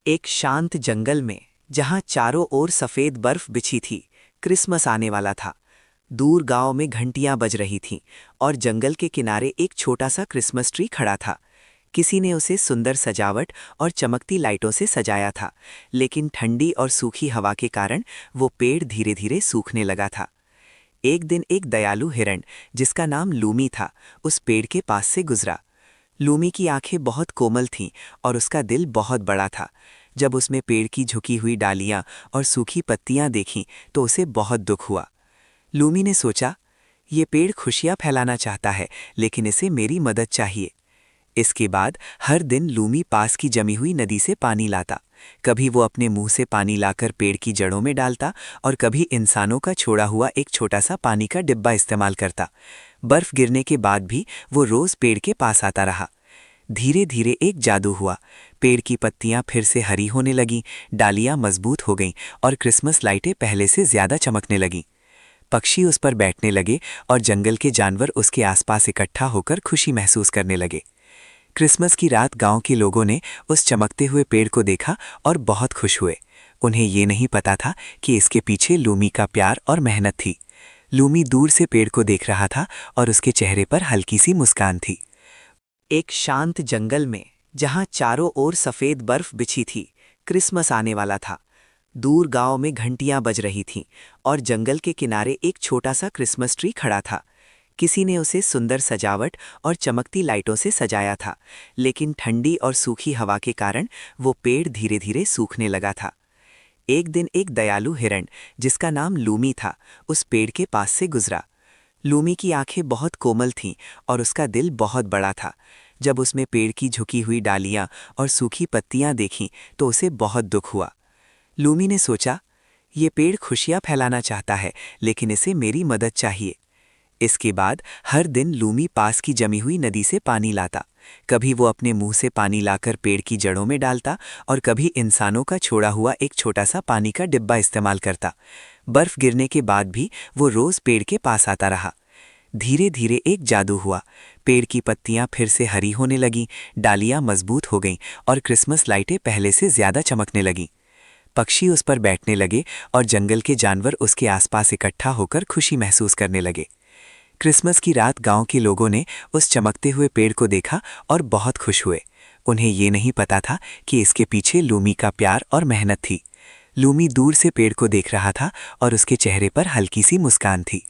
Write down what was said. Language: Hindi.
एक शांत जंगल में जहां चारों ओर सफेद बर्फ बिछी थी, क्रिसमस आने वाला था। दूर गांव में घंटियां बज रही थीं और जंगल के किनारे एक छोटा सा क्रिसमस ट्री खड़ा था। किसी ने उसे सुंदर सजावट और चमकती लाइटों से सजाया था, लेकिन ठंडी और सूखी हवा के कारण वो पेड़ धीरे धीरे सूखने लगा था। एक दिन एक दयालु हिरण, जिसका नाम लूमी था, उस पेड़ के पास से गुजरा। लूमी की आंखें बहुत कोमल थीं और उसका दिल बहुत बड़ा था। जब उसने पेड़ की झुकी हुई डालियां और सूखी पत्तियां देखीं तो उसे बहुत दुख हुआ। लूमी ने सोचा, ये पेड़ खुशियां फैलाना चाहता है, लेकिन इसे मेरी मदद चाहिए। इसके बाद हर दिन लूमी पास की जमी हुई नदी से पानी लाता। कभी वो अपने मुंह से पानी लाकर पेड़ की जड़ों में डालता और कभी इंसानों का छोड़ा हुआ एक छोटा सा पानी का डिब्बा इस्तेमाल करता। बर्फ गिरने के बाद भी वो रोज पेड़ के पास आता रहा। धीरे धीरे एक जादू हुआ। पेड़ की पत्तियां फिर से हरी होने लगीं, डालियां मजबूत हो गईं और क्रिसमस लाइटें पहले से ज्यादा चमकने लगीं। पक्षी उस पर बैठने लगे और जंगल के जानवर उसके आसपास इकट्ठा होकर खुशी महसूस करने लगे। क्रिसमस की रात गांव के लोगों ने उस चमकते हुए पेड़ को देखा और बहुत खुश हुए। उन्हें ये नहीं पता था कि इसके पीछे लूमी का प्यार और मेहनत थी। लूमी दूर से पेड़ को देख रहा था और उसके चेहरे पर हल्की सी मुस्कान थी। एक शांत जंगल में जहां चारों ओर सफेद बर्फ बिछी थी, क्रिसमस आने वाला था। दूर गांव में घंटियां बज रही थीं और जंगल के किनारे एक छोटा सा क्रिसमस ट्री खड़ा था। किसी ने उसे सुंदर सजावट और चमकती लाइटों से सजाया था, लेकिन ठंडी और सूखी हवा के कारण वो पेड़ धीरे धीरे सूखने लगा था। एक दिन एक दयालु हिरण, जिसका नाम लूमी था, उस पेड़ के पास से गुजरा। लूमी की आंखें बहुत कोमल थीं और उसका दिल बहुत बड़ा था। जब उसने पेड़ की झुकी हुई डालियां और सूखी पत्तियां देखीं तो उसे बहुत दुख हुआ। लूमी ने सोचा, ये पेड़ खुशियां फैलाना चाहता है, लेकिन इसे मेरी मदद चाहिए। इसके बाद हर दिन लूमी पास की जमी हुई नदी से पानी लाता। कभी वो अपने मुंह से पानी लाकर पेड़ की जड़ों में डालता और कभी इंसानों का छोड़ा हुआ एक छोटा सा पानी का डिब्बा इस्तेमाल करता। बर्फ गिरने के बाद भी वो रोज पेड़ के पास आता रहा। धीरे धीरे एक जादू हुआ। पेड़ की पत्तियां फिर से हरी होने लगीं, डालियां मजबूत हो गईं और क्रिसमस लाइटें पहले से ज्यादा चमकने लगीं। पक्षी उस पर बैठने लगे और जंगल के जानवर उसके आसपास इकट्ठा होकर खुशी महसूस करने लगे। क्रिसमस की रात गांव के लोगों ने उस चमकते हुए पेड़ को देखा और बहुत खुश हुए। उन्हें ये नहीं पता था कि इसके पीछे लूमी का प्यार और मेहनत थी। लूमी दूर से पेड़ को देख रहा था और उसके चेहरे पर हल्की सी मुस्कान थी।